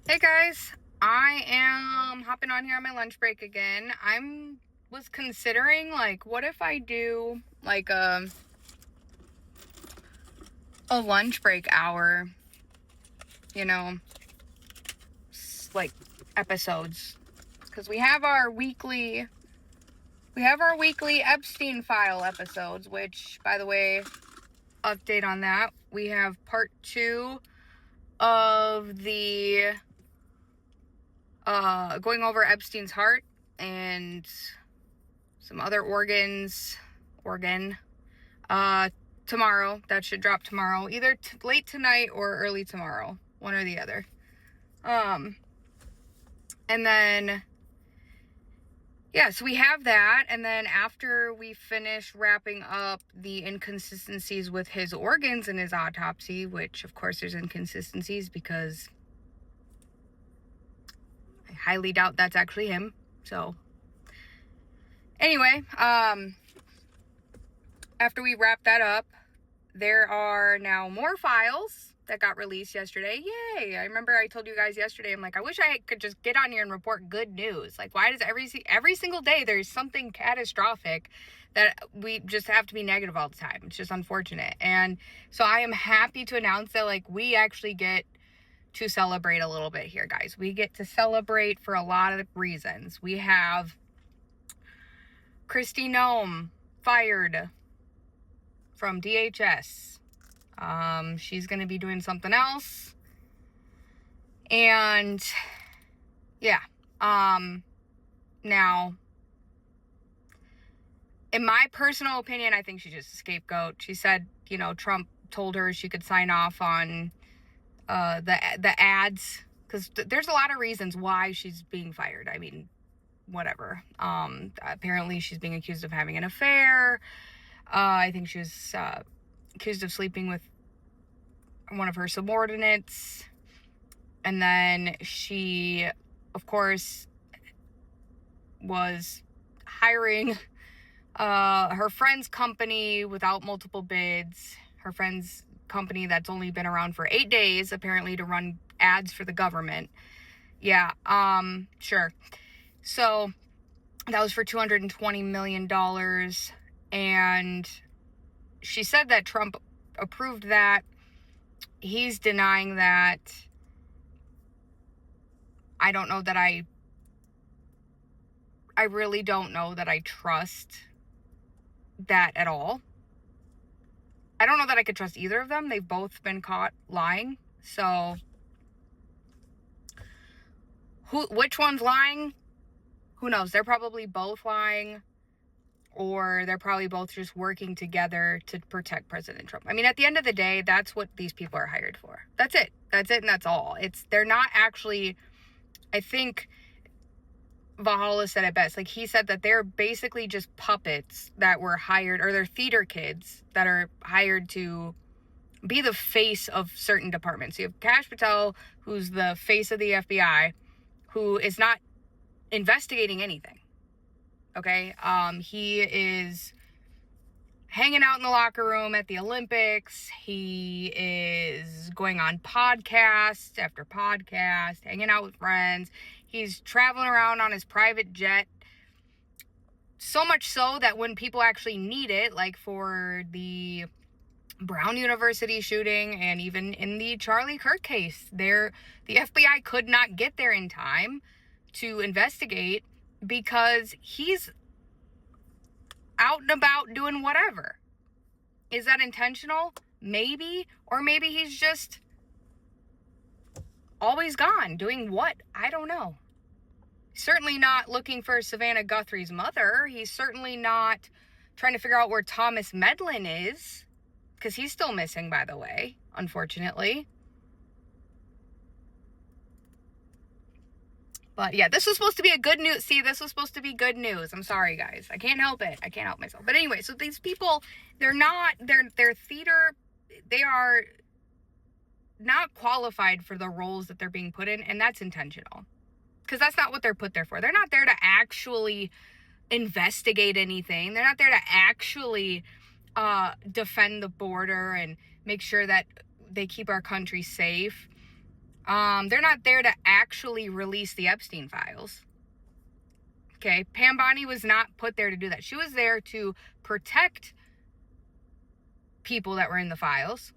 Hey guys, I am hopping on here on my lunch break again. Was considering what if I do a lunch break hour, you know, like episodes, because we have our weekly Epstein file episodes, which, by the way, update on that. We have part 2 of the going over Epstein's heart and some other organ tomorrow. That should drop tomorrow, either late tonight or early tomorrow, one or the other. And then so we have that, and then after we finish wrapping up the inconsistencies with his organs in his autopsy, which of course there's inconsistencies because I highly doubt that's actually him. So anyway, after we wrap that up, there are now more files that got released yesterday. Yay! I remember I told you guys yesterday, I'm like, I wish I could just get on here and report good news. Like, why does every single day there's something catastrophic that we just have to be negative all the time? It's just unfortunate. And so I am happy to announce that we actually get to celebrate a little bit here, guys. We get to celebrate for a lot of reasons. We have Kristi Noem fired from DHS. She's going to be doing something else. And now, in my personal opinion, I think she's just a scapegoat. She said, Trump told her she could sign off on the ads, because there's a lot of reasons why she's being fired. I mean, whatever. Apparently she's being accused of having an affair. I think she was accused of sleeping with one of her subordinates. And then she, of course, was hiring her friend's company without multiple bids. Her friend's company that's only been around for 8 days, apparently, to run ads for the government. Yeah, sure. So that was for $220 million. And she said that Trump approved that. He's denying that. I don't know that I really don't know that I trust that at all. I don't know that I could trust either of them. They've both been caught lying. So which one's lying? Who knows? They're probably both lying, or they're probably both just working together to protect President Trump. I mean, at the end of the day, that's what these people are hired for. That's it, and that's all. They're not actually, I think Valhalla said it best. He said that they're basically just puppets that were hired, or they're theater kids that are hired to be the face of certain departments. So you have Kash Patel, who's the face of the FBI, who is not investigating anything. Okay? He is hanging out in the locker room at the Olympics. He is going on podcast after podcast, hanging out with friends. He's traveling around on his private jet. So much so that when people actually need it, like for the Brown University shooting and even in the Charlie Kirk case, the FBI could not get there in time to investigate because he's out and about doing whatever. Is that intentional? Maybe. Or maybe he's just always gone. Doing what? I don't know. Certainly not looking for Savannah Guthrie's mother. He's certainly not trying to figure out where Thomas Medlin is, because he's still missing, by the way, unfortunately. But yeah, this was supposed to be a good news. See, this was supposed to be good news. I'm sorry, guys. I can't help it. I can't help myself. But anyway, so these people, they're theater, they are not qualified for the roles that they're being put in, and that's intentional. Because that's not what they're put there for. They're not there to actually investigate anything. They're not there to actually defend the border and make sure that they keep our country safe. They're not there to actually release the Epstein files. Okay, Pam Bondi was not put there to do that. She was there to protect people that were in the files.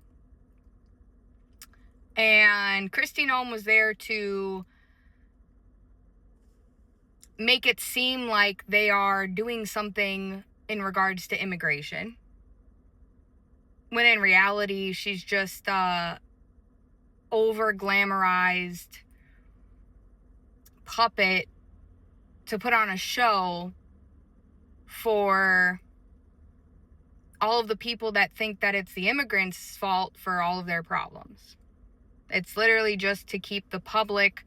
And Kristi Noem was there to make it seem like they are doing something in regards to immigration, when in reality, she's just over-glamorized puppet to put on a show for all of the people that think that it's the immigrants' fault for all of their problems. It's literally just to keep the public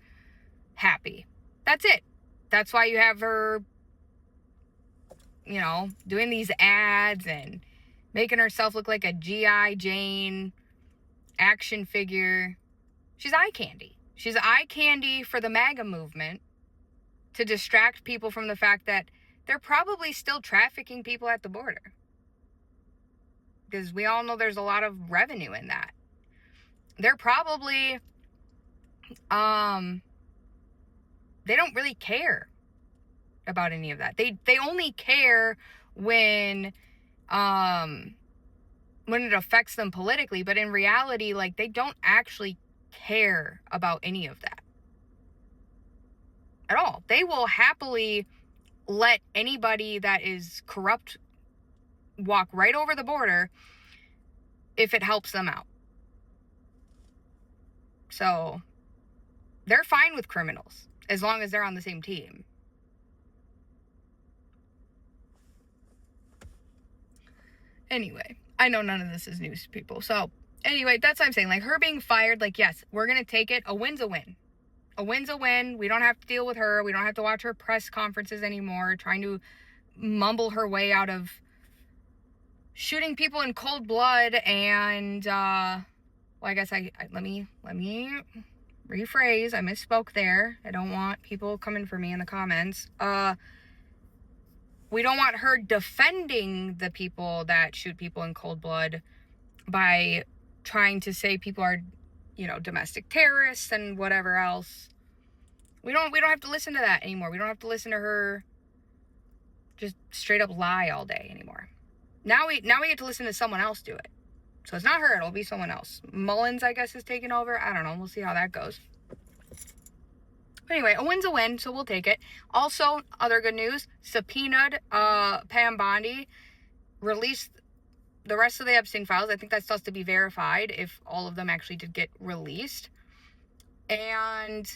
happy. That's it. That's why you have her, you know, doing these ads and making herself look like a G.I. Jane action figure. She's eye candy. She's eye candy for the MAGA movement to distract people from the fact that they're probably still trafficking people at the border. Because we all know there's a lot of revenue in that. They're probably, they don't really care about any of that. They only care when it affects them politically, but in reality, like, they don't actually care about any of that at all. They will happily let anybody that is corrupt walk right over the border if it helps them out. So they're fine with criminals as long as they're on the same team. Anyway, I know none of this is news to people. So anyway, that's what I'm saying. Like, her being fired, like, yes, we're going to take it. A win's a win. A win's a win. We don't have to deal with her. We don't have to watch her press conferences anymore, trying to mumble her way out of shooting people in cold blood. And, well, I guess let me rephrase. I misspoke there. I don't want people coming for me in the comments. We don't want her defending the people that shoot people in cold blood by trying to say people are, you know, domestic terrorists and whatever else. We don't have to listen to that anymore. We don't have to listen to her just straight up lie all day anymore. Now we get to listen to someone else do it. So it's not her, it'll be someone else. Mullins, I guess, is taking over. I don't know. We'll see how that goes. But anyway, a win's a win, so we'll take it. Also, other good news, subpoenaed Pam Bondi, released the rest of the Epstein files. I think that still has to be verified if all of them actually did get released. And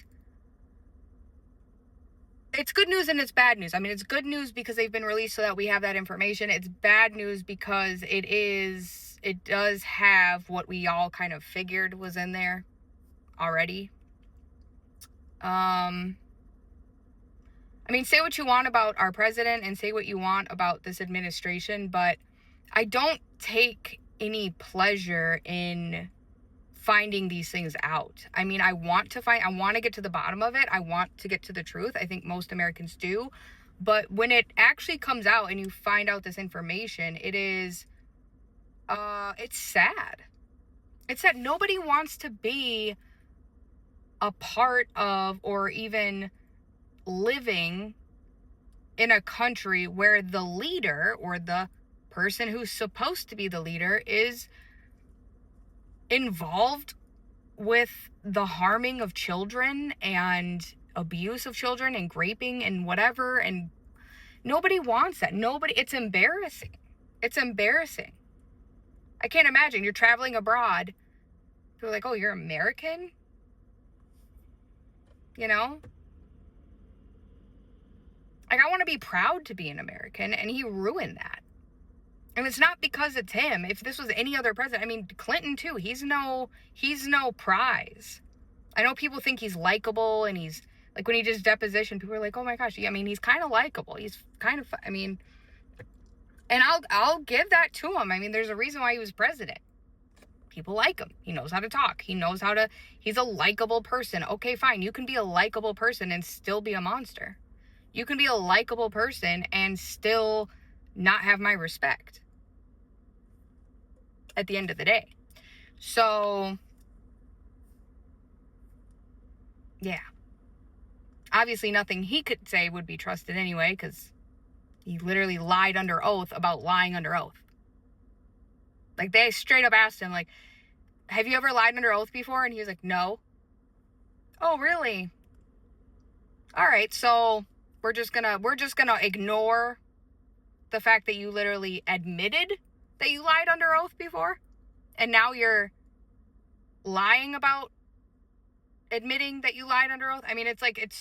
it's good news and it's bad news. I mean, it's good news because they've been released so that we have that information. It's bad news because it does have what we all kind of figured was in there already. I mean, say what you want about our president and say what you want about this administration, but I don't take any pleasure in finding these things out. I mean, I want to get to the bottom of it. I want to get to the truth. I think most Americans do. But when it actually comes out and you find out this information, it's sad. It's that nobody wants to be a part of or even living in a country where the leader or the person who's supposed to be the leader is involved with the harming of children and abuse of children and raping and whatever. And nobody wants that. It's embarrassing. It's embarrassing. I can't imagine you're traveling abroad. People are like, oh, you're American? You know? Like, I want to be proud to be an American, and he ruined that. And it's not because it's him. If this was any other president, I mean, Clinton too, he's no prize. I know people think he's likable, and he's, like, when he did his deposition, people are like, oh my gosh, I mean, he's kind of likable. He's kind of, I mean, and I'll give that to him. I mean, there's a reason why he was president. People like him. He knows how to talk. He's a likable person. Okay, fine. You can be a likable person and still be a monster. You can be a likable person and still not have my respect at the end of the day. So Yeah. Obviously, nothing he could say would be trusted anyway, because he literally lied under oath about lying under oath. Like, they straight up asked him, like, have you ever lied under oath before? And he was like, no. Oh, really? All right, so we're just gonna ignore the fact that you literally admitted that you lied under oath before, and now you're lying about admitting that you lied under oath. I mean, it's like, it's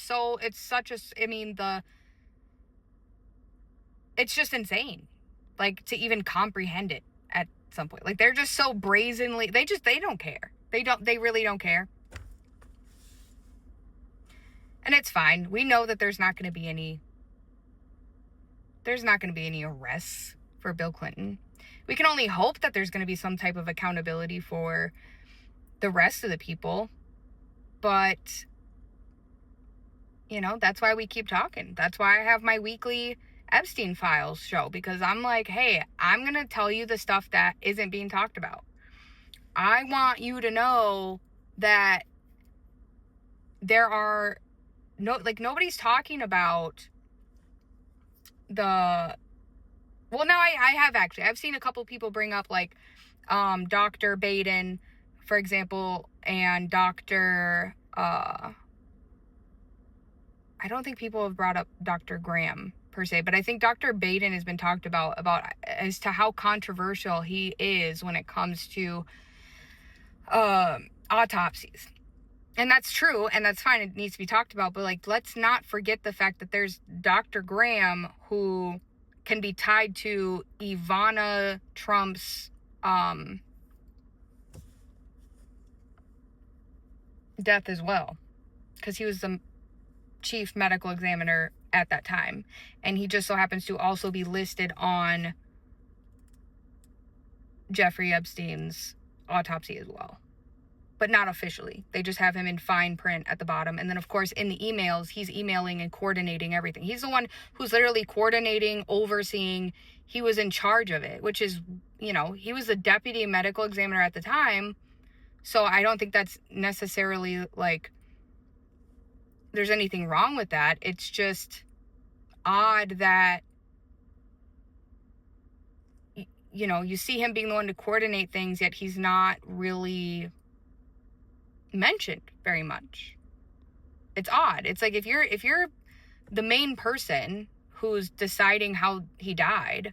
just insane, like, to even comprehend it at some point. Like, they're just so brazenly, they don't care. They really don't care. And it's fine. We know that there's not going to be any arrests for Bill Clinton. We can only hope that there's going to be some type of accountability for the rest of the people. But, that's why we keep talking. That's why I have my weekly Epstein Files show, because I'm like, hey, I'm going to tell you the stuff that isn't being talked about. I want you to know that there are nobody's talking about I have actually. I've seen a couple people bring up, like, Dr. Baden, for example, and Dr. I don't think people have brought up Dr. Graham per se, but I think Dr. Baden has been talked about as to how controversial he is when it comes to autopsies. And that's true, and that's fine. It needs to be talked about, but, like, let's not forget the fact that there's Dr. Graham, who can be tied to Ivana Trump's death as well, because he was the chief medical examiner at that time, and he just so happens to also be listed on Jeffrey Epstein's autopsy as well, but not officially. They just have him in fine print at the bottom. And then, of course, in the emails, he's emailing and coordinating everything. He's the one who's literally coordinating, overseeing. He was in charge of it, which is, he was the deputy medical examiner at the time. So I don't think that's necessarily, like, there's anything wrong with that. It's just odd that, you see him being the one to coordinate things, yet he's not really mentioned very much. It's odd. It's like, if you're the main person who's deciding how he died,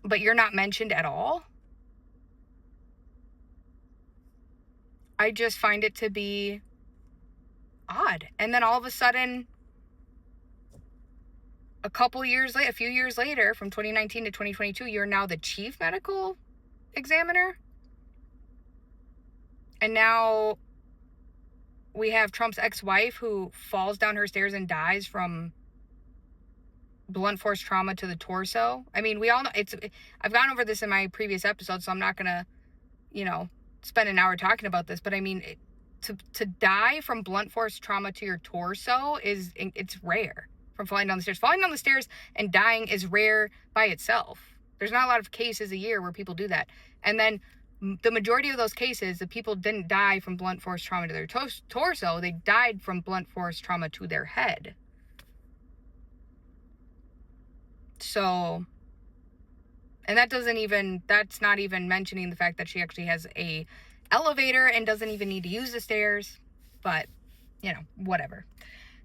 but you're not mentioned at all, I just find it to be odd. And then all of a sudden, a few years later, from 2019 to 2022, you're now the chief medical examiner. And now we have Trump's ex-wife who falls down her stairs and dies from blunt force trauma to the torso. I mean, we all know I've gone over this in my previous episode, so I'm not gonna, spend an hour talking about this, but I mean, to die from blunt force trauma to your torso it's rare. From falling down the stairs. Falling down the stairs and dying is rare by itself. There's not a lot of cases a year where people do that. And then the majority of those cases, the people didn't die from blunt force trauma to their torso. They died from blunt force trauma to their head. So, and that's not even mentioning the fact that she actually has a elevator and doesn't even need to use the stairs. But, whatever.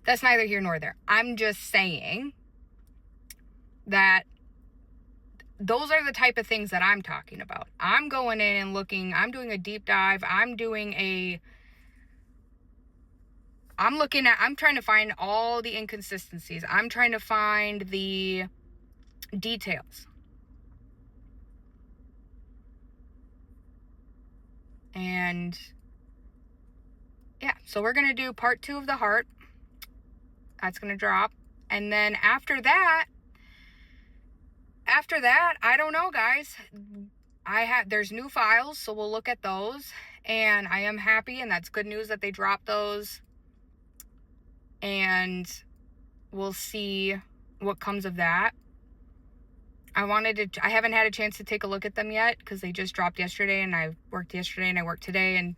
That's neither here nor there. I'm just saying that those are the type of things that I'm talking about. I'm going in and looking. I'm doing a deep dive. I'm trying to find all the inconsistencies. I'm trying to find the details. And yeah, so we're going to do part 2 of the heart. That's going to drop. And then after that, I don't know, guys. There's new files, so we'll look at those. And I am happy, and that's good news that they dropped those. And we'll see what comes of that. I haven't had a chance to take a look at them yet, because they just dropped yesterday, and I worked yesterday and I worked today, and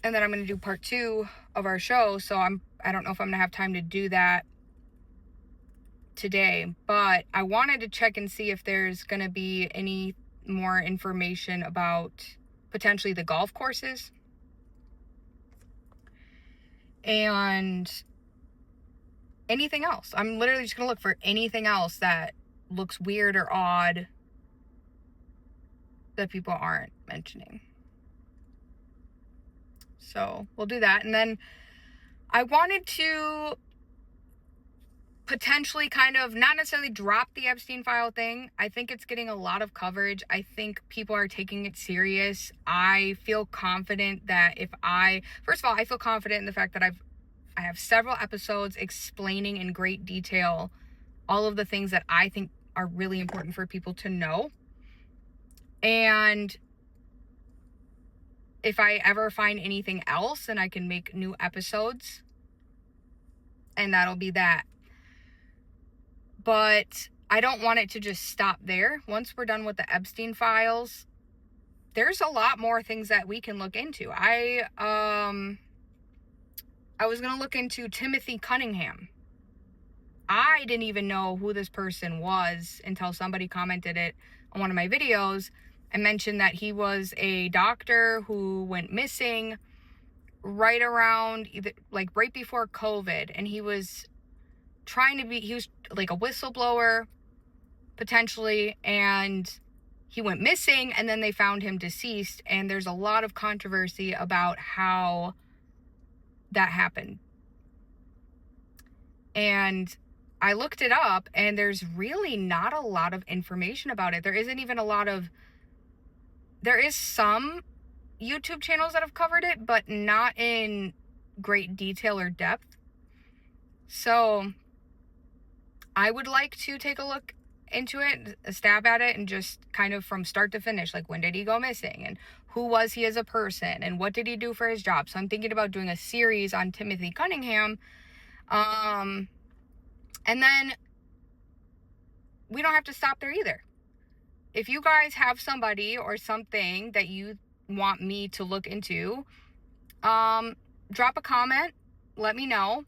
And then I'm going to do part 2 of our show. So I don't know if I'm going to have time to do that today, but I wanted to check and see if there's going to be any more information about potentially the golf courses. And anything else. I'm literally just going to look for anything else that looks weird or odd that people aren't mentioning. So we'll do that. And then I wanted to potentially kind of not necessarily drop the Epstein file thing. I think it's getting a lot of coverage. I think people are taking it serious. I feel confident that first of all, I feel confident in the fact that I have several episodes explaining in great detail all of the things that I think are really important for people to know. And if I ever find anything else, then I can make new episodes. And that'll be that. But I don't want it to just stop there. Once we're done with the Epstein files, there's a lot more things that we can look into. I was going to look into Timothy Cunningham. I didn't even know who this person was until somebody commented it on one of my videos and mentioned that he was a doctor who went missing right before COVID. And he was like a whistleblower potentially, and he went missing, and then they found him deceased. And there's a lot of controversy about how that happened. And I looked it up, and there's really not a lot of information about it. There is some YouTube channels that have covered it, but not in great detail or depth. So I would like to take a look into it, a stab at it, and just kind of from start to finish, like when did he go missing and who was he as a person and what did he do for his job. So I'm thinking about doing a series on Timothy Cunningham. And then we don't have to stop there either. If you guys have somebody or something that you want me to look into, drop a comment, let me know,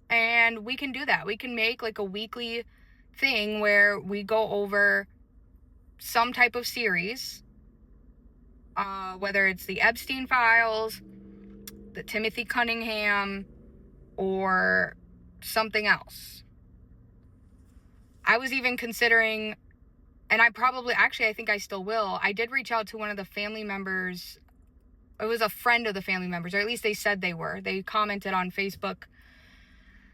and we can do that. We can make like a weekly thing where we go over some type of series, whether it's the Epstein files, the Timothy Cunningham, or something else. I was even considering, and I think I still will. I did reach out to one of the family members. It was a friend of the family members, or at least they said they were. They commented on Facebook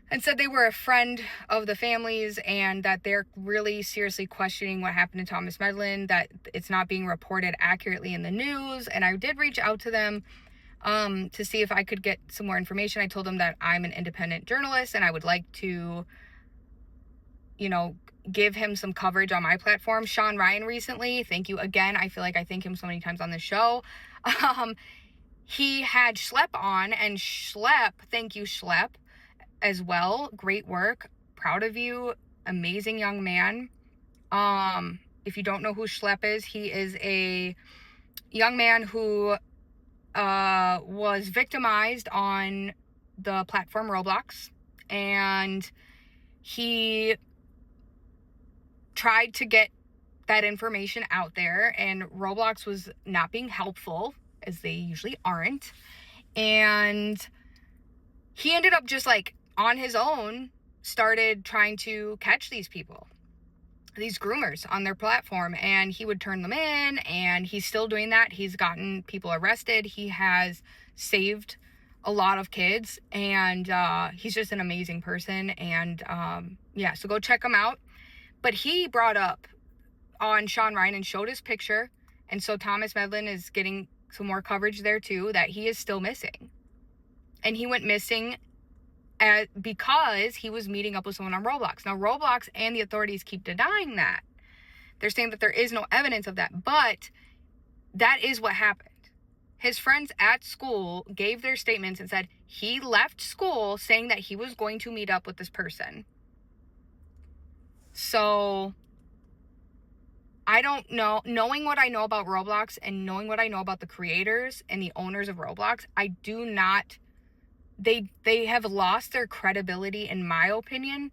and said they were a friend of the families and that they're really seriously questioning what happened to Thomas Medlin, that it's not being reported accurately in the news. And I did reach out to them to see if I could get some more information. I told them that I'm an independent journalist and I would like to, give him some coverage on my platform. Sean Ryan recently, thank you again. I feel like I thank him so many times on the show. He had Schlepp on, and Schlepp, thank you, Schlepp, as well. Great work. Proud of you. Amazing young man. If you don't know who Schlepp is, he is a young man who was victimized on the platform Roblox, and he tried to get that information out there, and Roblox was not being helpful, as they usually aren't. And he ended up just like on his own started trying to catch these people, these groomers on their platform, and he would turn them in, and he's still doing that. He's gotten people arrested. He has saved a lot of kids, and he's just an amazing person. And so go check him out. But he brought up on Sean Ryan and showed his picture, and so Thomas Medlin is getting some more coverage there too, that he is still missing. And he went missing because he was meeting up with someone on Roblox. Now, Roblox and the authorities keep denying that. They're saying that there is no evidence of that, but that is what happened. His friends at school gave their statements and said he left school saying that he was going to meet up with this person. So I don't know, knowing what I know about Roblox and knowing what I know about the creators and the owners of Roblox, I do not, they have lost their credibility, in my opinion,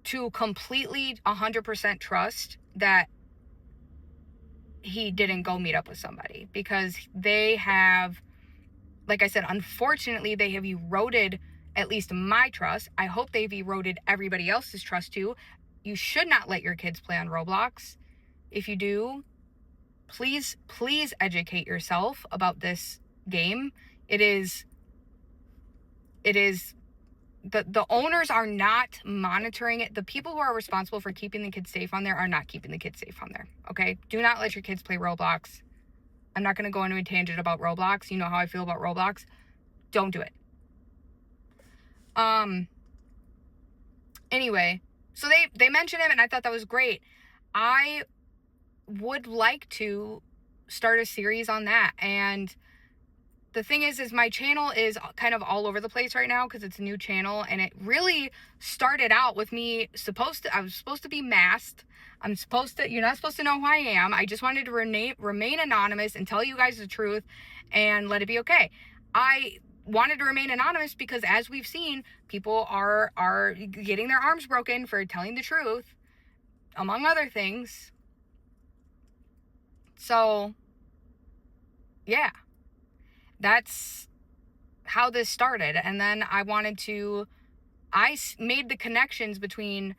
to completely 100% trust that he didn't go meet up with somebody, because they have, like I said, unfortunately, they have eroded at least my trust. I hope they've eroded everybody else's trust too. You should not let your kids play on Roblox. If you do, please educate yourself about this game. It is the owners are not monitoring it. The people who are responsible for keeping the kids safe on there are not keeping the kids safe on there. Okay? Do not let your kids play Roblox. I'm not going to go into a tangent about Roblox. You know how I feel about Roblox. Don't do it. Anyway, so they mentioned him, and I thought that was great. I would like to start a series on that. And the thing is my channel is kind of all over the place right now because it's a new channel, and it really started out with me I was supposed to be masked. You're not supposed to know who I am. I just wanted to remain anonymous and tell you guys the truth and let it be okay. I wanted to remain anonymous because, as we've seen, people are getting their arms broken for telling the truth, among other things. So, yeah. That's how this started. And then I made the connections between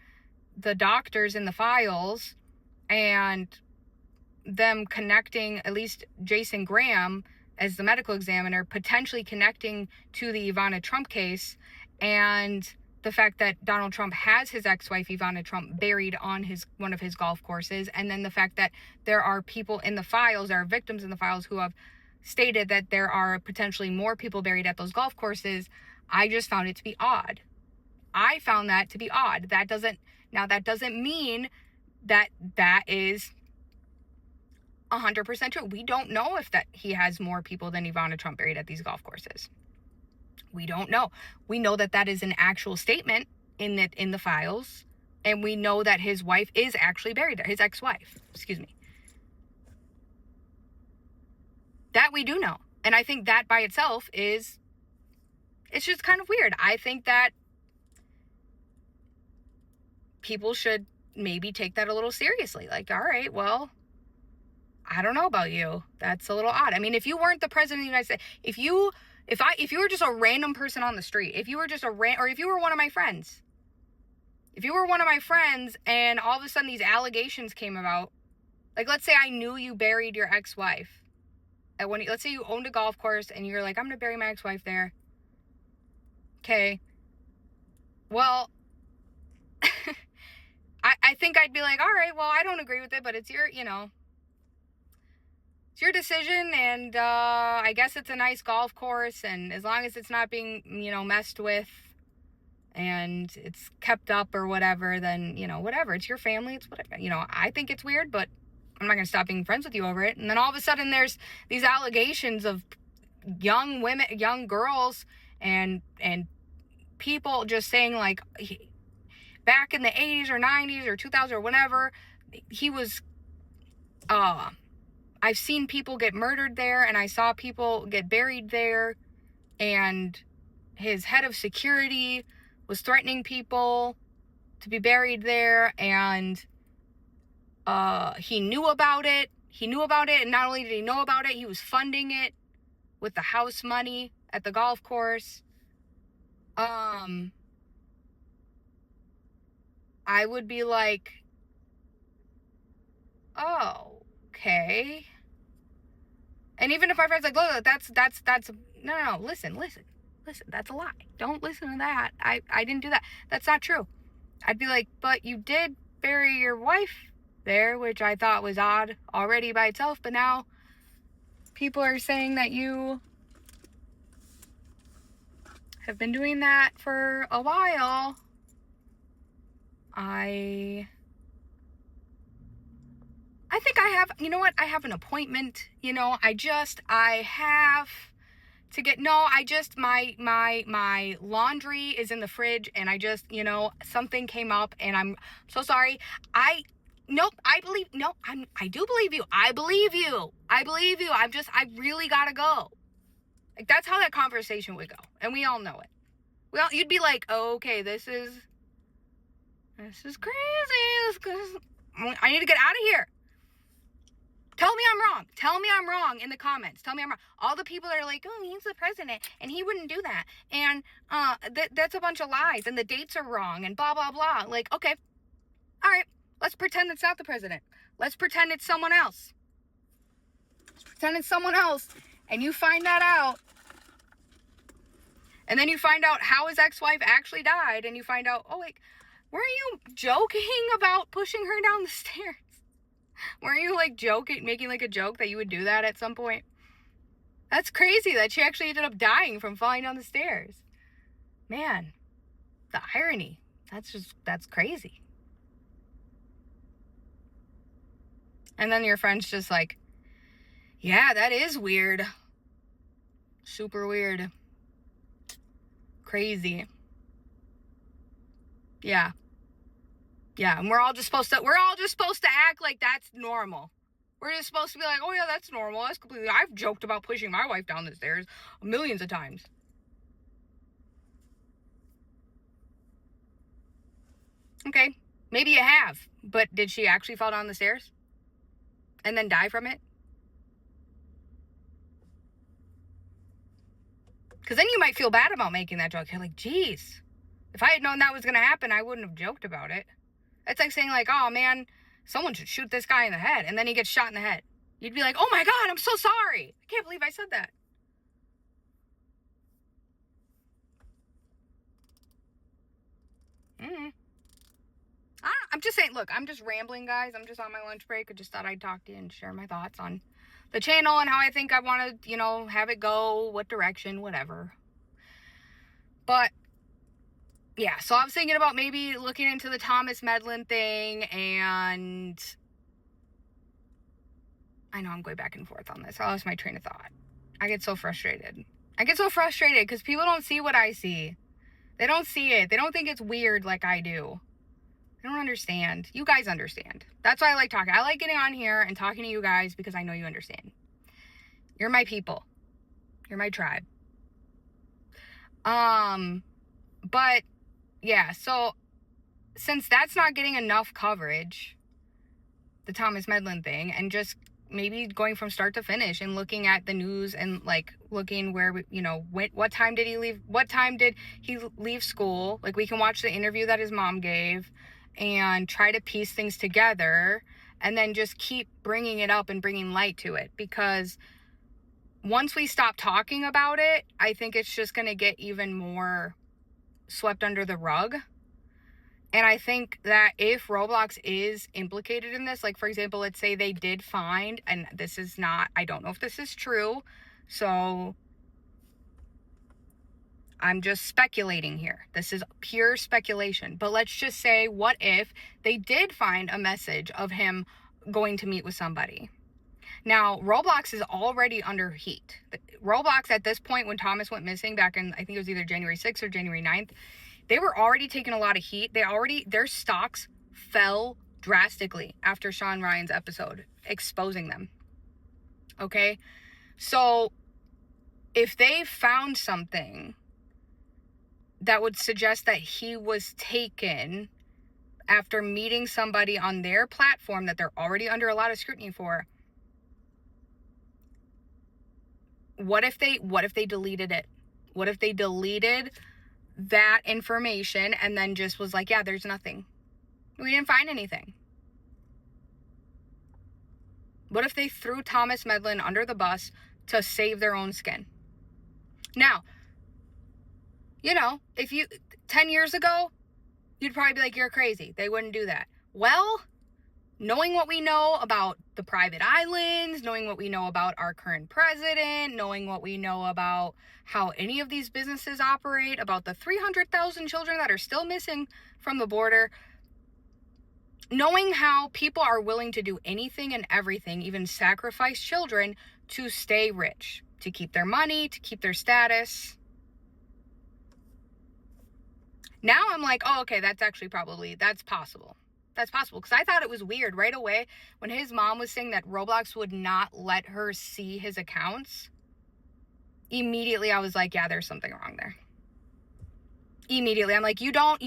the doctors in the files and them connecting, at least Jason Graham as the medical examiner, potentially connecting to the Ivana Trump case, and the fact that Donald Trump has his ex-wife Ivana Trump buried on one of his golf courses, and then the fact that there are people in the files, there are victims in the files who have stated that there are potentially more people buried at those golf courses. I just found it to be odd. I found that to be odd. That doesn't mean that is 100% true. We don't know if that he has more people than Ivana Trump buried at these golf courses. We don't know. We know that is an actual statement in the files, and we know that his wife is actually buried there. His ex-wife, excuse me. That we do know. And I think that by itself it's just kind of weird. I think that people should maybe take that a little seriously. Like, all right, well, I don't know about you. That's a little odd. I mean, if you weren't the president of the United States, if you were just a random person on the street, if you were just or if you were one of my friends, and all of a sudden these allegations came about, like, let's say I knew you buried your ex-wife. Let's say you owned a golf course and you're like, I'm going to bury my ex-wife there. Okay. Well, I think I'd be like, all right, well, I don't agree with it, but it's your decision, and I guess it's a nice golf course, and as long as it's not being, messed with and it's kept up or whatever, then, whatever. It's your family. It's whatever. I think it's weird, but I'm not going to stop being friends with you over it. And then all of a sudden there's these allegations of young women, young girls, and people just saying, like, back in the 80s or 90s or 2000 or whenever, he was, I've seen people get murdered there, and I saw people get buried there, and his head of security was threatening people to be buried there, and he knew about it. And not only did he know about it, he was funding it with the house money at the golf course. I would be like, oh, okay. And even if my friend's like, look, that's no, listen, that's a lie. Don't listen to that. I didn't do that. That's not true. I'd be like, but you did bury your wife there, which I thought was odd already by itself, but now people are saying that you have been doing that for a while. I think I have, I have an appointment, I have to get, my laundry is in the fridge, and I just, something came up, and I'm so sorry. nope, I do believe you. I believe you. I really gotta go. Like, that's how that conversation would go. And we all know it. You'd be like, oh, okay, this is crazy. I need to get out of here. Tell me I'm wrong. Tell me I'm wrong in the comments. Tell me I'm wrong. All the people that are like, oh, he's the president and he wouldn't do that. And that's a bunch of lies and the dates are wrong and blah, blah, blah. Like, okay, all right, let's pretend it's not the president. Let's pretend it's someone else. And you find that out. And then you find out how his ex-wife actually died. And you find out, oh, wait, weren't you joking about pushing her down the stairs? Weren't you like making like a joke that you would do that at some point? That's crazy that she actually ended up dying from falling down the stairs. Man, the irony. That's crazy. And then your friend's just like, yeah, that is weird. Super weird. Crazy. Yeah. Yeah, and we're all just supposed to act like that's normal. We're just supposed to be like, oh yeah, that's normal. I've joked about pushing my wife down the stairs millions of times. Okay, maybe you have, but did she actually fall down the stairs and then die from it? Because then you might feel bad about making that joke. You're like, geez, if I had known that was going to happen, I wouldn't have joked about it. It's like saying like, oh man, someone should shoot this guy in the head. And then he gets shot in the head. You'd be like, oh my God, I'm so sorry. I can't believe I said that. I'm just saying, look, I'm just rambling, guys. I'm just on my lunch break. I just thought I'd talk to you and share my thoughts on the channel and how I think I want to, have it go, what direction, whatever. But yeah, so I was thinking about maybe looking into the Thomas Medlin thing, and I know I'm going back and forth on this. I lost my train of thought. I get so frustrated because people don't see what I see. They don't see it. They don't think it's weird like I do. I don't understand. You guys understand. That's why I like talking. I like getting on here and talking to you guys because I know you understand. You're my people. You're my tribe. But yeah, so since that's not getting enough coverage, the Thomas Medlin thing, and just maybe going from start to finish and looking at the news and like looking where, what time did he leave? What time did he leave school? Like, we can watch the interview that his mom gave and try to piece things together, and then just keep bringing it up and bringing light to it, because once we stop talking about it, I think it's just going to get even more swept under the rug. And I think that if Roblox is implicated in this, like, for example, let's say they did find, and this is not, I don't know if this is true, so I'm just speculating here. This is pure speculation. But let's just say, what if they did find a message of him going to meet with somebody? Now, Roblox is already under heat. Roblox, at this point, when Thomas went missing back in, I think it was either January 6th or January 9th, they were already taking a lot of heat. Their stocks fell drastically after Sean Ryan's episode, exposing them. Okay? So, if they found something that would suggest that he was taken after meeting somebody on their platform that they're already under a lot of scrutiny for, what if they deleted it? What if they deleted that information and then just was like, yeah, there's nothing. We didn't find anything. What if they threw Thomas Medlin under the bus to save their own skin? Now, if 10 years ago, you'd probably be like, you're crazy. They wouldn't do that. Well, knowing what we know about the private islands, knowing what we know about our current president, knowing what we know about how any of these businesses operate, about the 300,000 children that are still missing from the border, knowing how people are willing to do anything and everything, even sacrifice children to stay rich, to keep their money, to keep their status. Now I'm like, oh, okay, that's possible. that's possible. Because I thought it was weird right away when his mom was saying that Roblox would not let her see his accounts. Immediately I was like, yeah, there's something wrong there. Immediately I'm like, you don't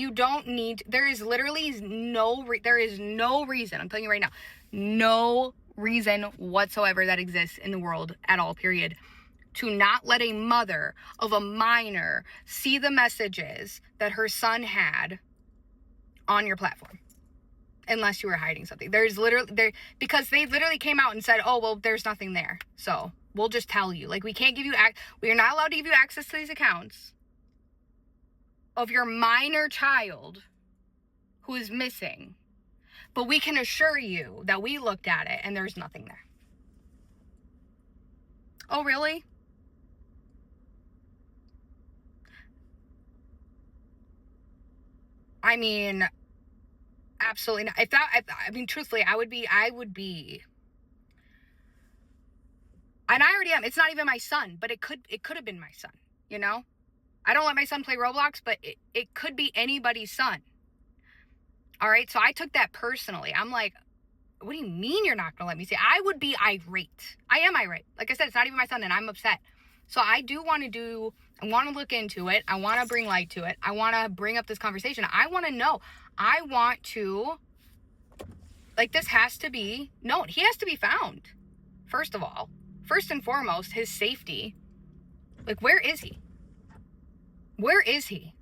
need, there is literally there is no reason, I'm telling you right now, no reason whatsoever that exists in the world at all, period, to not let a mother of a minor see the messages that her son had on your platform, unless you were hiding something. There's literally, because they literally came out and said, oh, well, there's nothing there, so we'll just tell you. Like, we can't give you, we are not allowed to give you access to these accounts of your minor child who is missing, but we can assure you that we looked at it and there's nothing there. Oh, really? I mean, absolutely not. I mean, truthfully, I would be, and I already am. It's not even my son, but it could have been my son, you know? I don't let my son play Roblox, but it could be anybody's son. All right, so I took that personally. I'm like, what do you mean you're not gonna let me see? I would be irate. I am irate. Like I said, it's not even my son, and I'm upset. So I want to look into it. I want to bring light to it. I want to bring up this conversation. I want to know. I want to, like, this has to be known. He has to be found. First of all, first and foremost, his safety. Like, where is he? Where is he?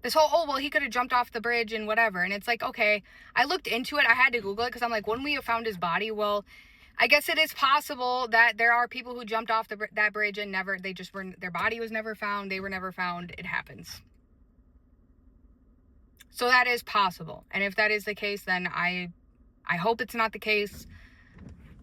This whole, oh, well, he could have jumped off the bridge and whatever. And it's like, okay, I looked into it. I had to Google it because I'm like, when we have found his body, well, I guess it is possible that there are people who jumped off that bridge and their body was never found. They were never found. It happens. So that is possible. And if that is the case, then I hope it's not the case.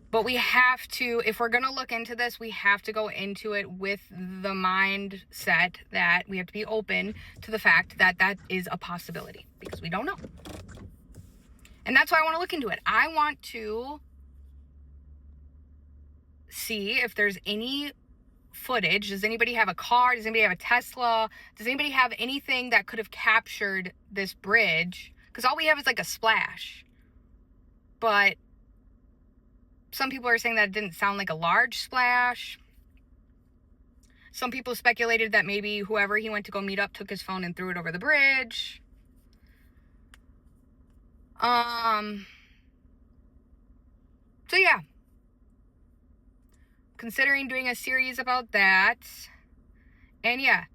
But we have to, if we're going to look into this, we have to go into it with the mindset that we have to be open to the fact that that is a possibility, because we don't know. And that's why I want to look into it. I want to see if there's any footage. Does anybody have a car? Does anybody have a Tesla? Does anybody have anything that could have captured this bridge? Because all we have is like a splash. But some people are saying that it didn't sound like a large splash. Some people speculated that maybe whoever he went to go meet up took his phone and threw it over the bridge. So yeah. Considering doing a series about that. And yeah,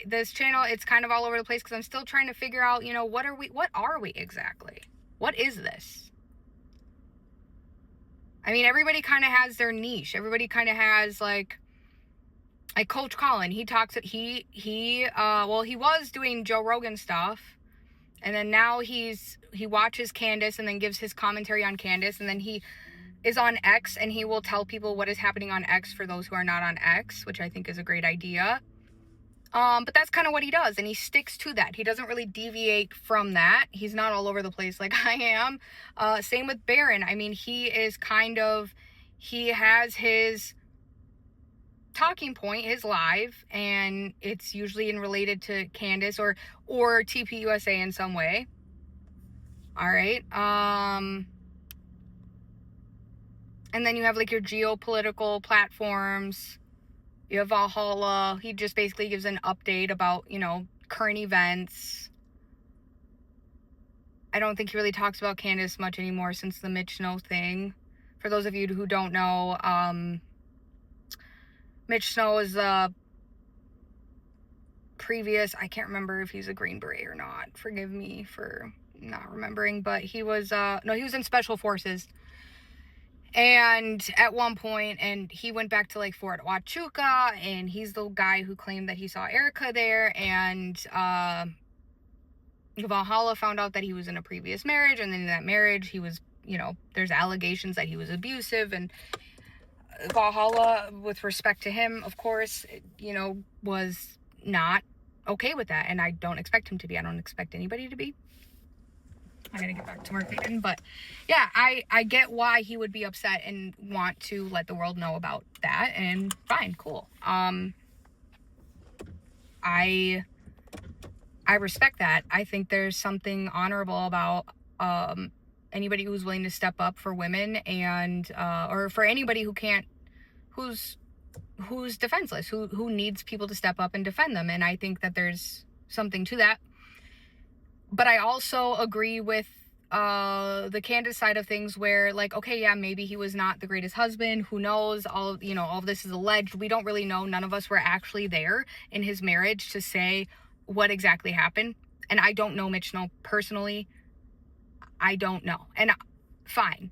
this channel, it's kind of all over the place because I'm still trying to figure out, what are we exactly? What is this? I mean, everybody kind of has their niche. Everybody kind of has like Coach Colin. He talks, he was doing Joe Rogan stuff. And then now he watches Candace and then gives his commentary on Candace. And then he is on X and he will tell people what is happening on X for those who are not on X, which I think is a great idea. But that's kind of what he does, and he sticks to that. He doesn't really deviate from that. He's not all over the place like I am. Same with Baron. I mean, he has his talking point, his live, and it's usually related to Candace or TPUSA in some way. All right. And then you have like your geopolitical platforms. You have Valhalla. He just basically gives an update about, current events. I don't think he really talks about Candace much anymore since the Mitch Snow thing. For those of you who don't know, Mitch Snow is previous, I can't remember if he's a Green Beret or not. Forgive me for not remembering, but he was, he was in Special Forces. And at one point, and he went back to like Fort Huachuca, and he's the guy who claimed that he saw Erica there, and Valhalla found out that he was in a previous marriage, and then in that marriage he was, there's allegations that he was abusive, and Valhalla, with respect to him, of course, was not okay with that, and I don't expect him to be. I don't expect anybody to be. I gotta get back to marketing, but yeah, I get why he would be upset and want to let the world know about that, and fine, cool. I respect that. I think there's something honorable about anybody who's willing to step up for women and or for anybody who can't, who's defenseless, who needs people to step up and defend them. And I think that there's something to that. But I also agree with the Candace side of things where, like, okay, yeah, maybe he was not the greatest husband. Who knows? All of this is alleged. We don't really know. None of us were actually there in his marriage to say what exactly happened. And I don't know Mitch Snow personally. I don't know. And fine.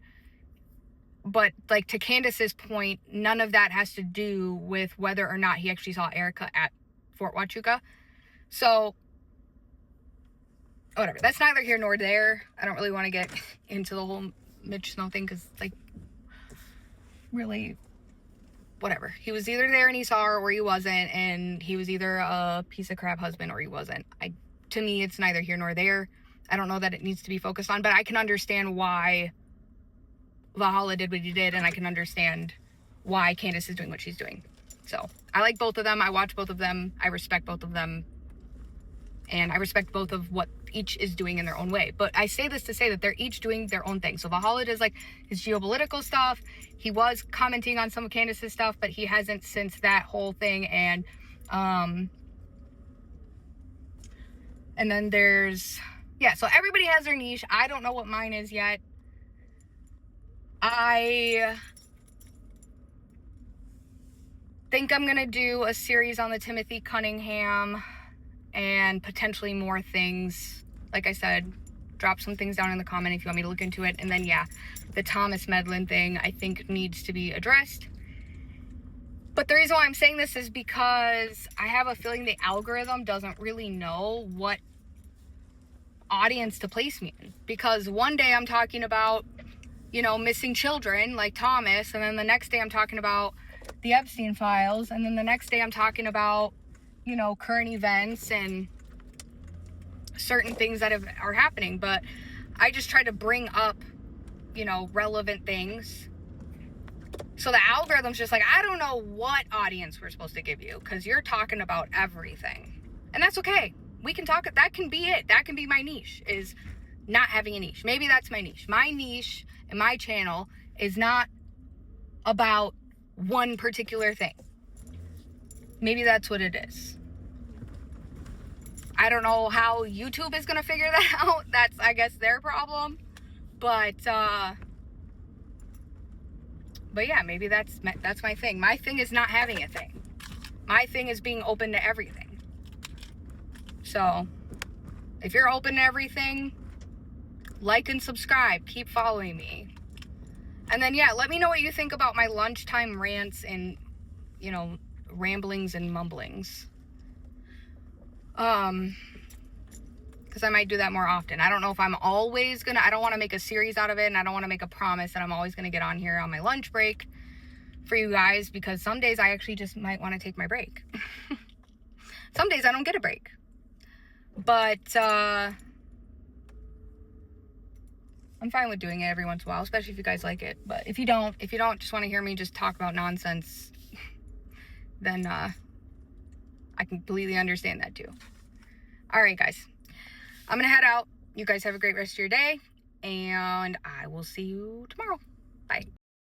But, like, to Candace's point, none of that has to do with whether or not he actually saw Erica at Fort Huachuca. So, whatever. That's neither here nor there. I don't really want to get into the whole Mitch Snow thing because, like, really, whatever. He was either there and he saw her or he wasn't, and he was either a piece of crap husband or he wasn't. To me, it's neither here nor there. I don't know that it needs to be focused on, but I can understand why Valhalla did what he did, and I can understand why Candace is doing what she's doing. So, I like both of them. I watch both of them. I respect both of them. And I respect both of what each is doing in their own way. But I say this to say that they're each doing their own thing. So Valhalla does, like, his geopolitical stuff. He was commenting on some of Candace's stuff, but he hasn't since that whole thing. And then there's, yeah, so everybody has their niche. I don't know what mine is yet. I think I'm going to do a series on the Timothy Cunningham and potentially more things. Like I said, drop some things down in the comment if you want me to look into it. And then, yeah, the Thomas Medlin thing I think needs to be addressed. But the reason why I'm saying this is because I have a feeling the algorithm doesn't really know what audience to place me in. Because one day I'm talking about, missing children like Thomas, and then the next day I'm talking about the Epstein files, and then the next day I'm talking about, current events and certain things that are happening. But I just try to bring up, relevant things. So the algorithm's just like, I don't know what audience we're supposed to give you because you're talking about everything. And that's okay. We can talk, that can be it. That can be my niche, is not having a niche. Maybe that's my niche. My niche and my channel is not about one particular thing. Maybe that's what it is. I don't know how YouTube is going to figure that out. That's, I guess, their problem. But yeah, maybe that's my thing. My thing is not having a thing. My thing is being open to everything. So, if you're open to everything, like and subscribe. Keep following me. And then, yeah, let me know what you think about my lunchtime rants and, ramblings and mumblings. Because I might do that more often. I don't know if I'm always I don't want to make a series out of it, and I don't want to make a promise that I'm always going to get on here on my lunch break for you guys, because some days I actually just might want to take my break. Some days I don't get a break. But, I'm fine with doing it every once in a while, especially if you guys like it. But if you don't just want to hear me just talk about nonsense, then, I completely understand that too. All right, guys. I'm going to head out. You guys have a great rest of your day, and I will see you tomorrow. Bye.